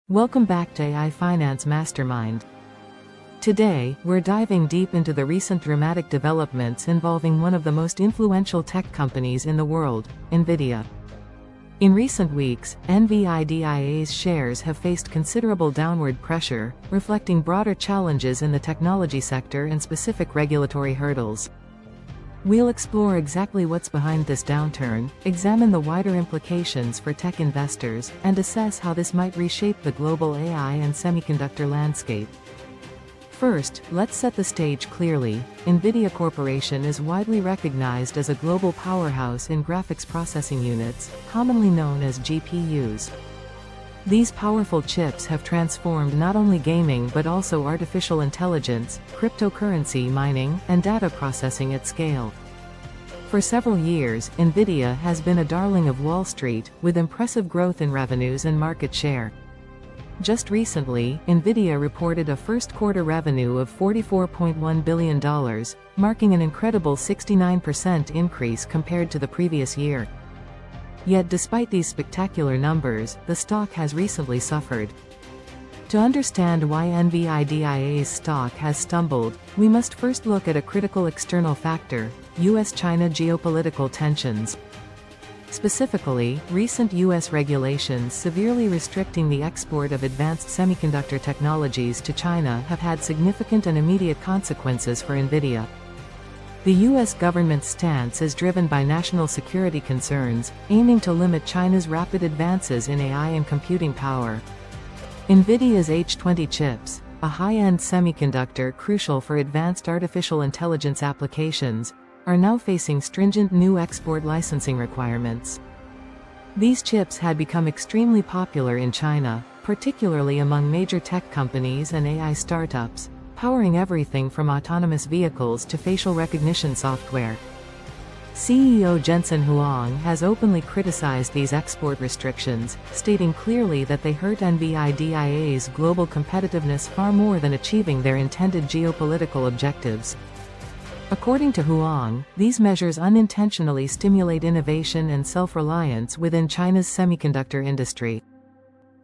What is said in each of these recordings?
Welcome back to AI Finance Mastermind. Today, we're diving deep into the recent dramatic developments involving one of the most influential tech companies in the world, NVIDIA. In recent weeks, NVIDIA's shares have faced considerable downward pressure, reflecting broader challenges in the technology sector and specific regulatory hurdles. We'll explore exactly what's behind this downturn, examine the wider implications for tech investors, and assess how this might reshape the global AI and semiconductor landscape. First, let's set the stage clearly. NVIDIA Corporation is widely recognized as a global powerhouse in graphics processing units, commonly known as GPUs. These powerful chips have transformed not only gaming but also artificial intelligence, cryptocurrency mining, and data processing at scale. For several years, NVIDIA has been a darling of Wall Street, with impressive growth in revenues and market share. Just recently, NVIDIA reported a first-quarter revenue of $44.1 billion, marking an incredible 69% increase compared to the previous year. Yet despite these spectacular numbers, the stock has recently suffered. To understand why NVIDIA's stock has stumbled, we must first look at a critical external factor: U.S. China geopolitical tensions. Specifically, recent U.S. regulations severely restricting the export of advanced semiconductor technologies to China have had significant and immediate consequences for NVIDIA. The U.S. government's stance is driven by national security concerns, aiming to limit China's rapid advances in AI and computing power. NVIDIA's H20 chips, a high-end semiconductor crucial for advanced artificial intelligence applications, are now facing stringent new export licensing requirements. These chips had become extremely popular in China, particularly among major tech companies and AI startups, powering everything from autonomous vehicles to facial recognition software. CEO Jensen Huang has openly criticized these export restrictions, stating clearly that they hurt NVIDIA's global competitiveness far more than achieving their intended geopolitical objectives. According to Huang, these measures unintentionally stimulate innovation and self-reliance within China's semiconductor industry.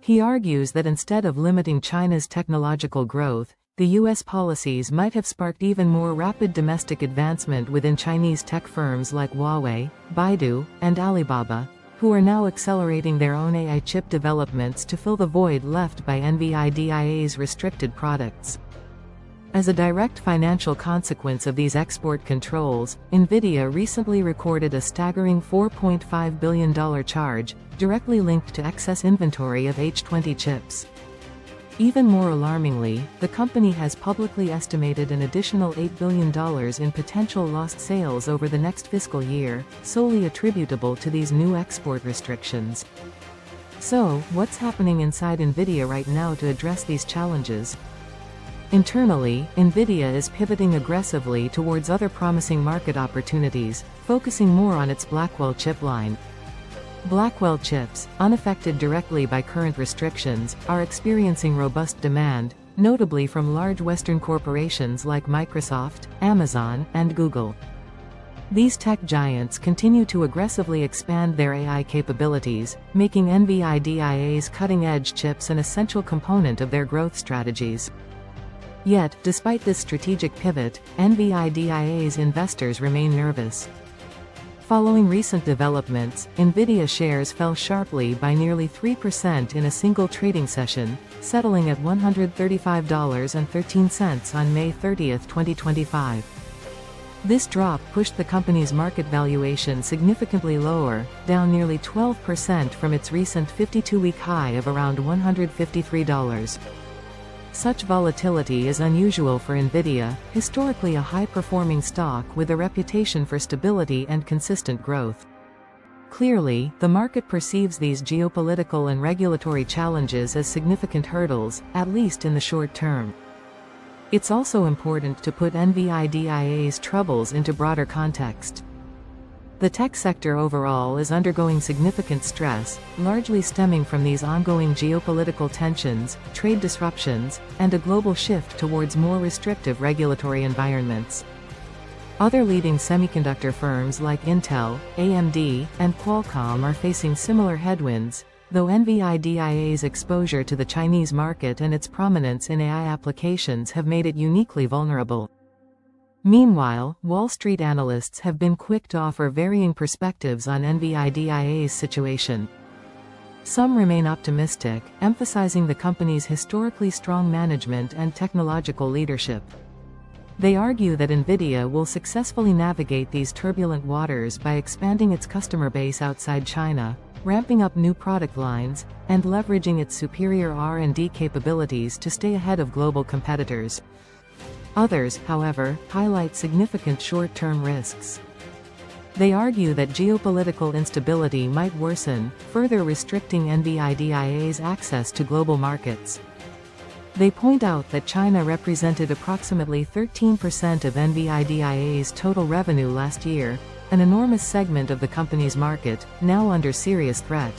He argues that instead of limiting China's technological growth, the U.S. policies might have sparked even more rapid domestic advancement within Chinese tech firms like Huawei, Baidu, and Alibaba, who are now accelerating their own AI chip developments to fill the void left by NVIDIA's restricted products. As a direct financial consequence of these export controls, NVIDIA recently recorded a staggering $4.5 billion charge, directly linked to excess inventory of H20 chips. Even more alarmingly, the company has publicly estimated an additional $8 billion in potential lost sales over the next fiscal year, solely attributable to these new export restrictions. So, what's happening inside NVIDIA right now to address these challenges? Internally, NVIDIA is pivoting aggressively towards other promising market opportunities, focusing more on its Blackwell chip line. Blackwell chips, unaffected directly by current restrictions, are experiencing robust demand, notably from large Western corporations like Microsoft, Amazon, and Google. These tech giants continue to aggressively expand their AI capabilities, making NVIDIA's cutting-edge chips an essential component of their growth strategies. Yet, despite this strategic pivot, NVIDIA's investors remain nervous. Following recent developments, NVIDIA shares fell sharply by nearly 3% in a single trading session, settling at $135.13 on May 30, 2025. This drop pushed the company's market valuation significantly lower, down nearly 12% from its recent 52-week high of around $153. Such volatility is unusual for NVIDIA, historically a high-performing stock with a reputation for stability and consistent growth. Clearly, the market perceives these geopolitical and regulatory challenges as significant hurdles, at least in the short term. It's also important to put NVIDIA's troubles into broader context. The tech sector overall is undergoing significant stress, largely stemming from these ongoing geopolitical tensions, trade disruptions, and a global shift towards more restrictive regulatory environments. Other leading semiconductor firms like Intel, AMD, and Qualcomm are facing similar headwinds, though NVIDIA's exposure to the Chinese market and its prominence in AI applications have made it uniquely vulnerable. Meanwhile, Wall Street analysts have been quick to offer varying perspectives on NVIDIA's situation. Some remain optimistic, emphasizing the company's historically strong management and technological leadership. They argue that NVIDIA will successfully navigate these turbulent waters by expanding its customer base outside China, ramping up new product lines, and leveraging its superior R&D capabilities to stay ahead of global competitors. Others, however, highlight significant short-term risks. They argue that geopolitical instability might worsen, further restricting NVIDIA's access to global markets. They point out that China represented approximately 13% of NVIDIA's total revenue last year, an enormous segment of the company's market, now under serious threat.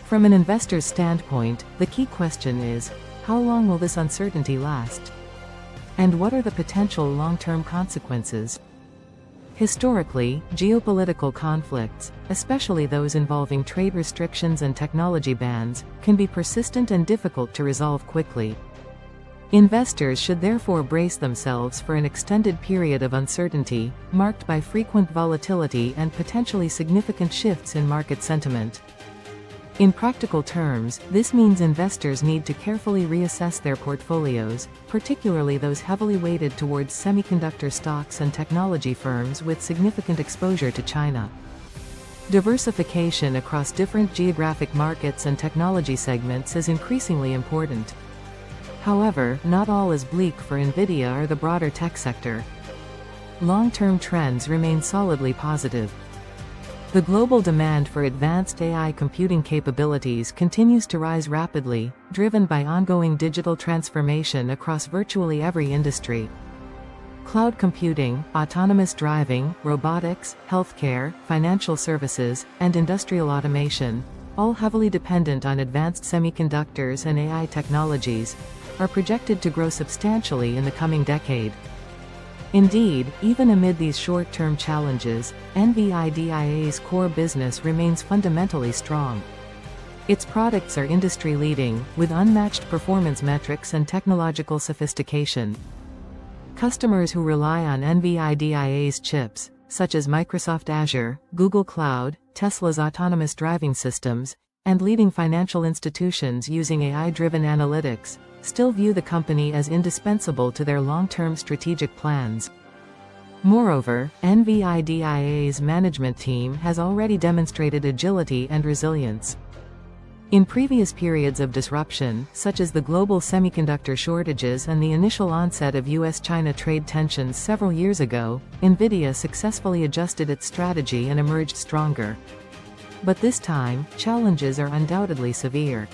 From an investor's standpoint, the key question is, how long will this uncertainty last? And what are the potential long-term consequences? Historically, geopolitical conflicts, especially those involving trade restrictions and technology bans, can be persistent and difficult to resolve quickly. Investors should therefore brace themselves for an extended period of uncertainty, marked by frequent volatility and potentially significant shifts in market sentiment. In practical terms, this means investors need to carefully reassess their portfolios, particularly those heavily weighted towards semiconductor stocks and technology firms with significant exposure to China. Diversification across different geographic markets and technology segments is increasingly important. However, not all is bleak for NVIDIA or the broader tech sector. Long-term trends remain solidly positive. The global demand for advanced AI computing capabilities continues to rise rapidly, driven by ongoing digital transformation across virtually every industry. Cloud computing, autonomous driving, robotics, healthcare, financial services, and industrial automation, all heavily dependent on advanced semiconductors and AI technologies, are projected to grow substantially in the coming decade. Indeed, even amid these short-term challenges, NVIDIA's core business remains fundamentally strong. Its products are industry-leading, with unmatched performance metrics and technological sophistication. Customers who rely on NVIDIA's chips, such as Microsoft Azure, Google Cloud, Tesla's autonomous driving systems, and leading financial institutions using AI-driven analytics, still view the company as indispensable to their long-term strategic plans. Moreover, NVIDIA's management team has already demonstrated agility and resilience. In previous periods of disruption, such as the global semiconductor shortages and the initial onset of U.S. China trade tensions several years ago, NVIDIA successfully adjusted its strategy and emerged stronger. But this time, challenges are undoubtedly severe.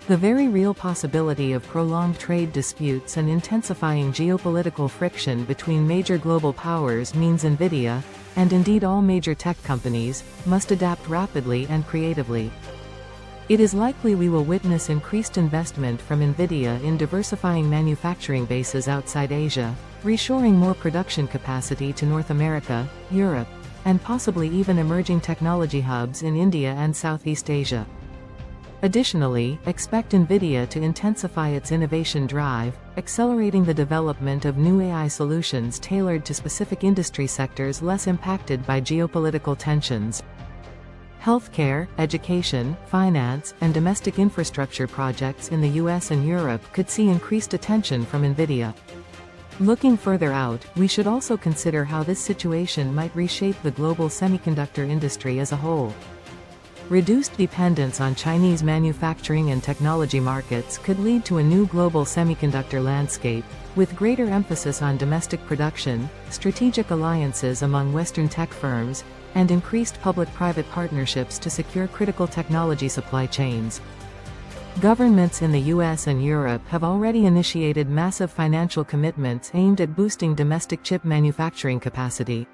The very real possibility of prolonged trade disputes and intensifying geopolitical friction between major global powers means NVIDIA, and indeed all major tech companies, must adapt rapidly and creatively. It is likely we will witness increased investment from NVIDIA in diversifying manufacturing bases outside Asia, reshoring more production capacity to North America, Europe, and possibly even emerging technology hubs in India and Southeast Asia. Additionally, expect NVIDIA to intensify its innovation drive, accelerating the development of new AI solutions tailored to specific industry sectors less impacted by geopolitical tensions. Healthcare, education, finance, and domestic infrastructure projects in the US and Europe could see increased attention from NVIDIA. Looking further out, we should also consider how this situation might reshape the global semiconductor industry as a whole. Reduced dependence on Chinese manufacturing and technology markets could lead to a new global semiconductor landscape, with greater emphasis on domestic production, strategic alliances among Western tech firms, and increased public-private partnerships to secure critical technology supply chains. Governments in the US and Europe have already initiated massive financial commitments aimed at boosting domestic chip manufacturing capacity.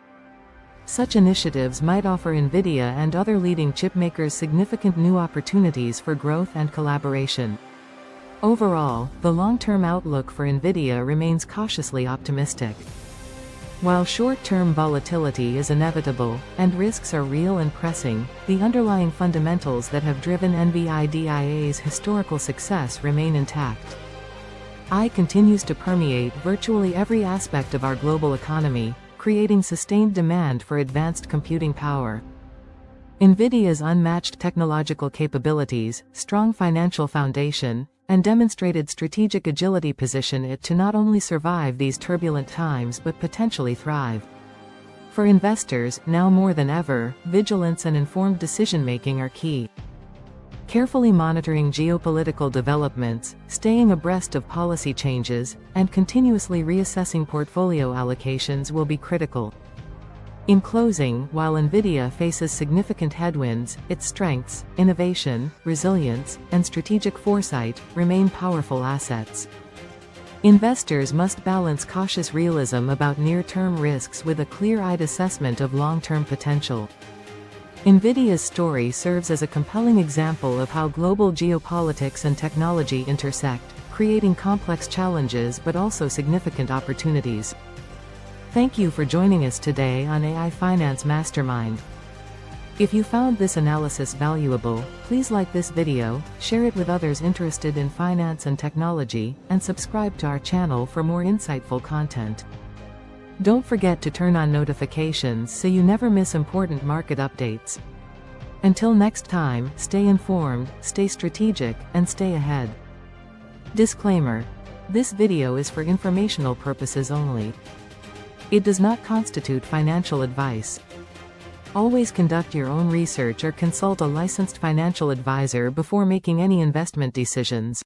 Such initiatives might offer NVIDIA and other leading chipmakers significant new opportunities for growth and collaboration. Overall, the long-term outlook for NVIDIA remains cautiously optimistic. While short-term volatility is inevitable, and risks are real and pressing, the underlying fundamentals that have driven NVIDIA's historical success remain intact. AI continues to permeate virtually every aspect of our global economy, creating sustained demand for advanced computing power. NVIDIA's unmatched technological capabilities, strong financial foundation, and demonstrated strategic agility position it to not only survive these turbulent times but potentially thrive. For investors, now more than ever, vigilance and informed decision-making are key. Carefully monitoring geopolitical developments, staying abreast of policy changes, and continuously reassessing portfolio allocations will be critical. In closing, while NVIDIA faces significant headwinds, its strengths, innovation, resilience, and strategic foresight remain powerful assets. Investors must balance cautious realism about near-term risks with a clear-eyed assessment of long-term potential. NVIDIA's story serves as a compelling example of how global geopolitics and technology intersect, creating complex challenges but also significant opportunities. Thank you for joining us today on AI Finance Mastermind. If you found this analysis valuable, please like this video, share it with others interested in finance and technology, and subscribe to our channel for more insightful content. Don't forget to turn on notifications so you never miss important market updates. Until next time, stay informed, stay strategic, and stay ahead. Disclaimer: this video is for informational purposes only. It does not constitute financial advice. Always conduct your own research or consult a licensed financial advisor before making any investment decisions.